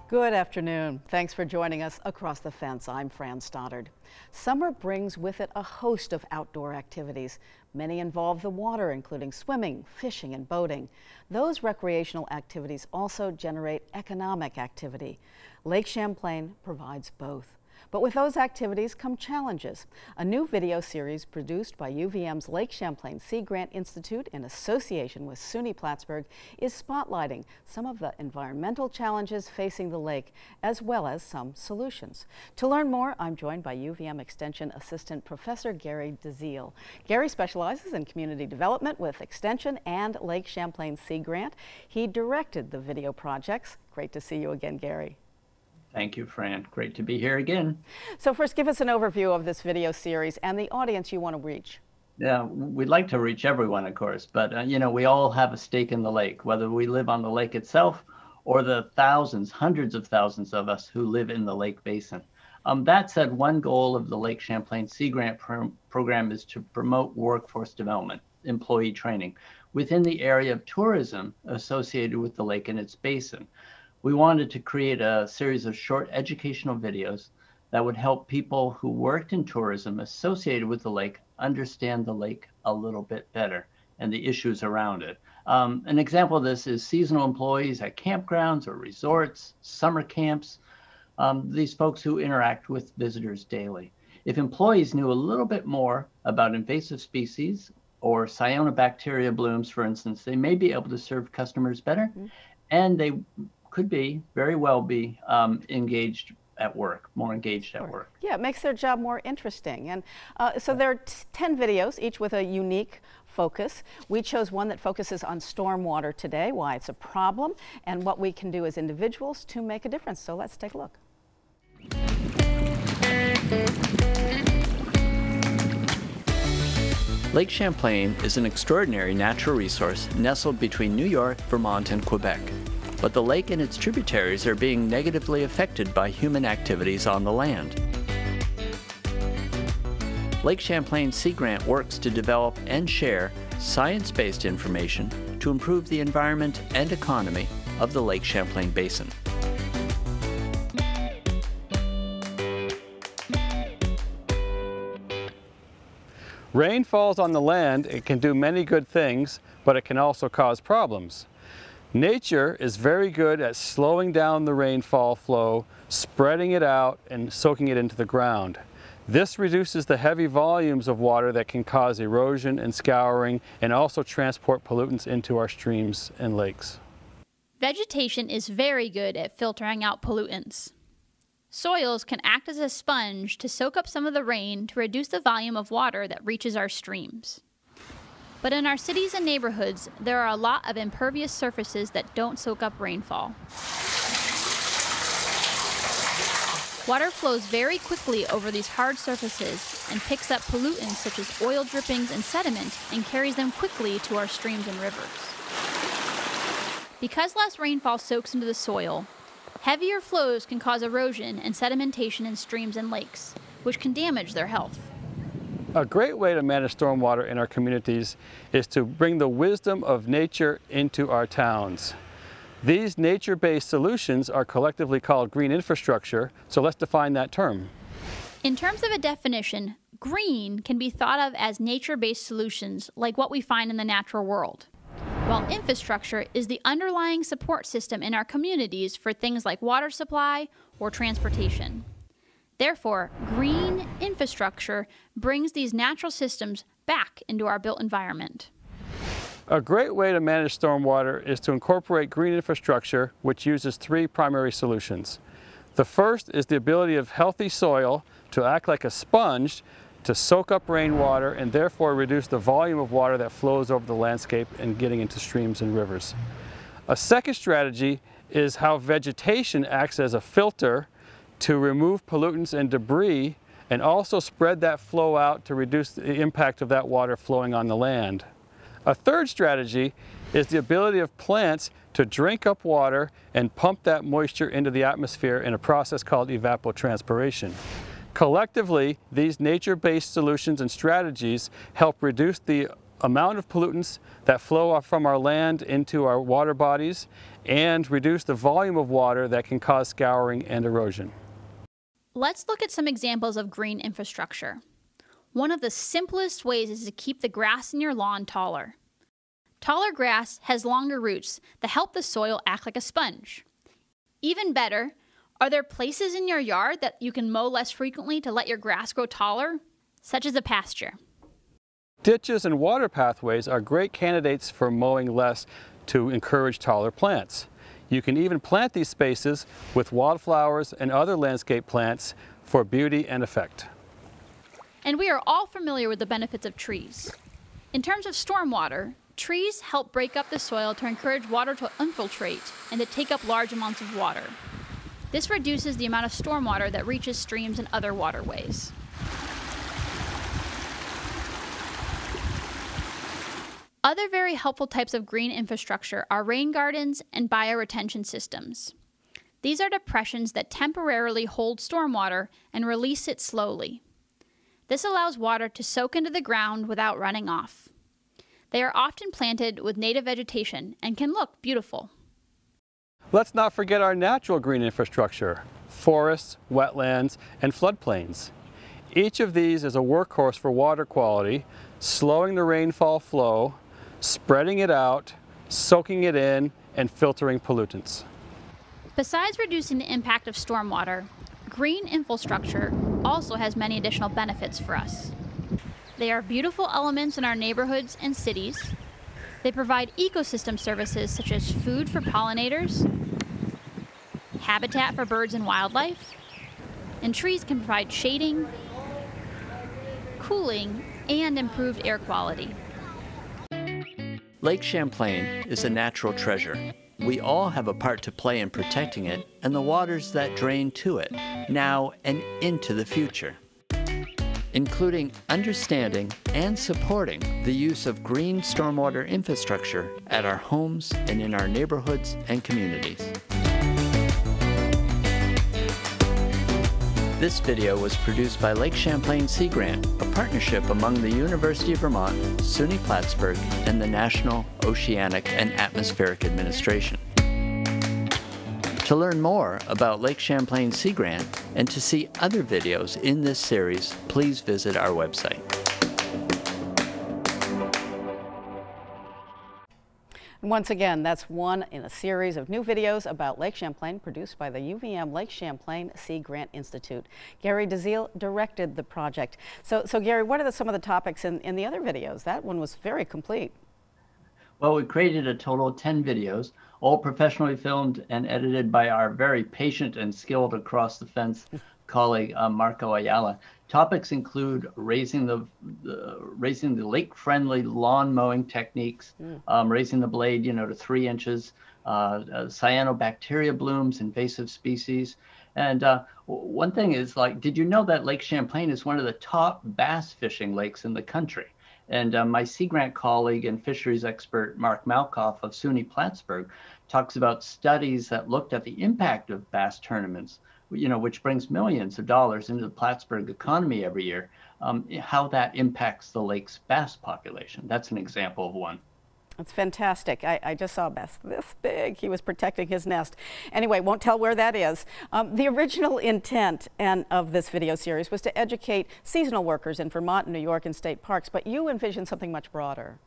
Good afternoon. Thanks for joining us across the fence. I'm Fran Stoddard. Summer brings with it a host of outdoor activities. Many involve the water, including swimming, fishing, and boating. Those recreational activities also generate economic activity. Lake Champlain provides both. But with those activities come challenges. A new video series produced by UVM's Lake Champlain Sea Grant Institute in association with SUNY Plattsburgh is spotlighting some of the environmental challenges facing the lake, as well as some solutions. To learn more, I'm joined by UVM Extension Assistant Professor Gary DeZiel. Gary specializes in community development with Extension and Lake Champlain Sea Grant. He directed the video projects. Great to see you again, Gary. Thank you, Fran. Great to be here again. So first, give us an overview of this video series and the audience you want to reach. Yeah, we'd like to reach everyone, of course, but you know, we all have a stake in the lake, whether we live on the lake itself or the thousands, hundreds of thousands of us who live in the lake basin. That said, one goal of the Lake Champlain Sea Grant program is to promote workforce development, employee training, within the area of tourism associated with the lake and its basin. We wanted to create a series of short educational videos that would help people who worked in tourism associated with the lake understand the lake a little bit better and the issues around it. An example of this is seasonal employees at campgrounds or resorts, summer camps, these folks who interact with visitors daily. If employees knew a little bit more about invasive species or cyanobacteria blooms, for instance, they may be able to serve customers better, and they could very well be engaged at work, more engaged at work. Yeah, it makes their job more interesting. And so there are 10 videos, each with a unique focus. We chose one that focuses on stormwater today, why it's a problem, and what we can do as individuals to make a difference. So let's take a look. Lake Champlain is an extraordinary natural resource nestled between New York, Vermont, and Quebec. But the lake and its tributaries are being negatively affected by human activities on the land. Lake Champlain Sea Grant works to develop and share science-based information to improve the environment and economy of the Lake Champlain Basin. Rain falls on the land. It can do many good things, but it can also cause problems. Nature is very good at slowing down the rainfall flow, spreading it out, and soaking it into the ground. This reduces the heavy volumes of water that can cause erosion and scouring and also transport pollutants into our streams and lakes. Vegetation is very good at filtering out pollutants. Soils can act as a sponge to soak up some of the rain to reduce the volume of water that reaches our streams. But in our cities and neighborhoods, there are a lot of impervious surfaces that don't soak up rainfall. Water flows very quickly over these hard surfaces and picks up pollutants such as oil drippings and sediment and carries them quickly to our streams and rivers. Because less rainfall soaks into the soil, heavier flows can cause erosion and sedimentation in streams and lakes, which can damage their health. A great way to manage stormwater in our communities is to bring the wisdom of nature into our towns. These nature-based solutions are collectively called green infrastructure, so let's define that term. In terms of a definition, green can be thought of as nature-based solutions like what we find in the natural world, while infrastructure is the underlying support system in our communities for things like water supply or transportation. Therefore, green infrastructure brings these natural systems back into our built environment. A great way to manage stormwater is to incorporate green infrastructure, which uses three primary solutions. The first is the ability of healthy soil to act like a sponge to soak up rainwater and therefore reduce the volume of water that flows over the landscape and getting into streams and rivers. A second strategy is how vegetation acts as a filter to remove pollutants and debris and also spread that flow out to reduce the impact of that water flowing on the land. A third strategy is the ability of plants to drink up water and pump that moisture into the atmosphere in a process called evapotranspiration. Collectively, these nature-based solutions and strategies help reduce the amount of pollutants that flow from our land into our water bodies and reduce the volume of water that can cause scouring and erosion. Let's look at some examples of green infrastructure. One of the simplest ways is to keep the grass in your lawn taller. Taller grass has longer roots that help the soil act like a sponge. Even better, are there places in your yard that you can mow less frequently to let your grass grow taller, such as a pasture? Ditches and water pathways are great candidates for mowing less to encourage taller plants. You can even plant these spaces with wildflowers and other landscape plants for beauty and effect. And we are all familiar with the benefits of trees. In terms of stormwater, trees help break up the soil to encourage water to infiltrate and to take up large amounts of water. This reduces the amount of stormwater that reaches streams and other waterways. Other very helpful types of green infrastructure are rain gardens and bioretention systems. These are depressions that temporarily hold stormwater and release it slowly. This allows water to soak into the ground without running off. They are often planted with native vegetation and can look beautiful. Let's not forget our natural green infrastructure, forests, wetlands, and floodplains. Each of these is a workhorse for water quality, slowing the rainfall flow, spreading it out, soaking it in, and filtering pollutants. Besides reducing the impact of stormwater, green infrastructure also has many additional benefits for us. They are beautiful elements in our neighborhoods and cities. They provide ecosystem services such as food for pollinators, habitat for birds and wildlife, and trees can provide shading, cooling, and improved air quality. Lake Champlain is a natural treasure. We all have a part to play in protecting it and the waters that drain to it, now and into the future, including understanding and supporting the use of green stormwater infrastructure at our homes and in our neighborhoods and communities. This video was produced by Lake Champlain Sea Grant, a partnership among the University of Vermont, SUNY Plattsburgh, and the National Oceanic and Atmospheric Administration. To learn more about Lake Champlain Sea Grant and to see other videos in this series, please visit our website. Once again, that's one in a series of new videos about Lake Champlain produced by the UVM Lake Champlain Sea Grant Institute. Gary DeZiel directed the project. So Gary, what are some of the topics in the other videos? That one was very complete. Well, we created a total of 10 videos, all professionally filmed and edited by our very patient and skilled across the fence colleague, Marco Ayala. Topics include raising the lake-friendly lawn mowing techniques, raising the blade, to 3 inches, cyanobacteria blooms, invasive species. And one thing is, did you know that Lake Champlain is one of the top bass fishing lakes in the country? And my Sea Grant colleague and fisheries expert, Mark Malkoff of SUNY Plattsburgh, talks about studies that looked at the impact of bass tournaments, which brings millions of dollars into the Plattsburgh economy every year, how that impacts the lake's bass population. That's an example of one. That's fantastic. I just saw a bass this big. He was protecting his nest. Anyway, won't tell where that is. The original intent of this video series was to educate seasonal workers in Vermont and New York and state parks, but you envision something much broader.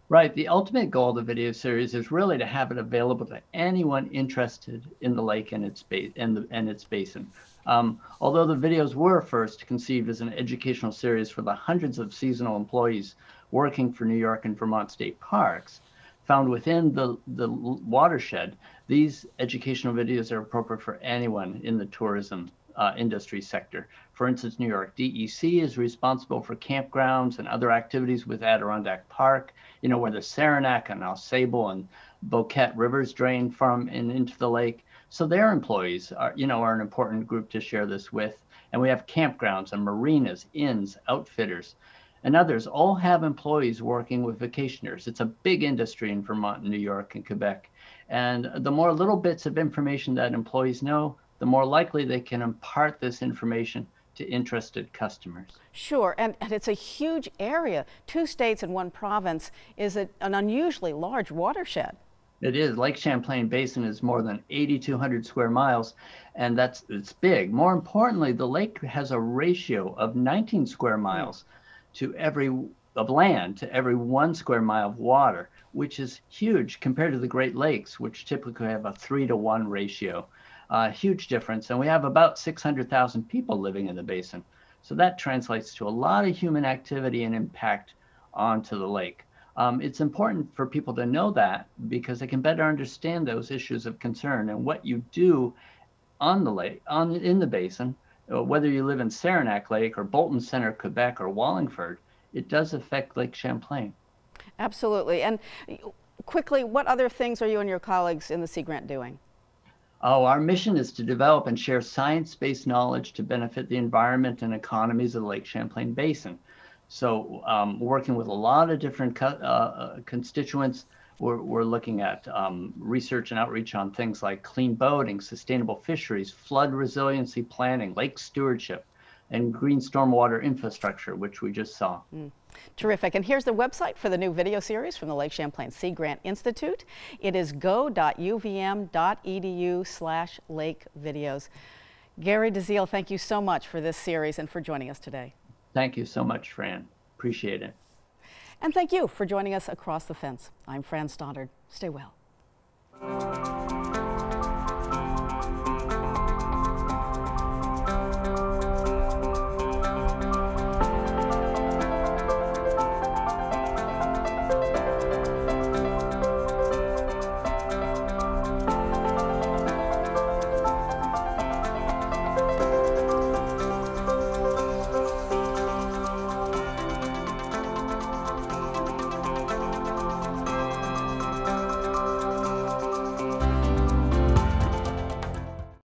Right. The ultimate goal of the video series is really to have it available to anyone interested in the lake and its basin. Although the videos were first conceived as an educational series for the hundreds of seasonal employees working for New York and Vermont state parks found within the watershed, these educational videos are appropriate for anyone in the tourism industry sector. For instance, New York DEC is responsible for campgrounds and other activities with Adirondack Park, where the Saranac and Au Sable and Boquete rivers drain from and into the lake. So their employees are, are an important group to share this with. And we have campgrounds and marinas, inns, outfitters, and others all have employees working with vacationers. It's a big industry in Vermont, New York, and Quebec. And the more little bits of information that employees know, the more likely they can impart this information to interested customers. Sure, and it's a huge area. 2 states and 1 province is an unusually large watershed. It is. Lake Champlain Basin is more than 8,200 square miles, and it's big. More importantly, the lake has a ratio of 19 square miles of land to every 1 square mile of water, which is huge compared to the Great Lakes, which typically have a 3-to-1 ratio. Huge difference. And we have about 600,000 people living in the basin. So that translates to a lot of human activity and impact onto the lake. It's important for people to know that because they can better understand those issues of concern and what you do on the lake, in the basin, whether you live in Saranac Lake or Bolton Center, Quebec, or Wallingford, it does affect Lake Champlain. Absolutely. And quickly, what other things are you and your colleagues in the Sea Grant doing? Oh, our mission is to develop and share science-based knowledge to benefit the environment and economies of the Lake Champlain Basin. So working with a lot of different constituents, we're looking at research and outreach on things like clean boating, sustainable fisheries, flood resiliency planning, lake stewardship, and green stormwater infrastructure, which we just saw. Terrific. And here's the website for the new video series from the Lake Champlain Sea Grant Institute. It is go.uvm.edu/lakevideos. Gary DeZiel, thank you so much for this series and for joining us today. Thank you so much, Fran. Appreciate it. And thank you for joining us across the fence. I'm Fran Stoddard. Stay well.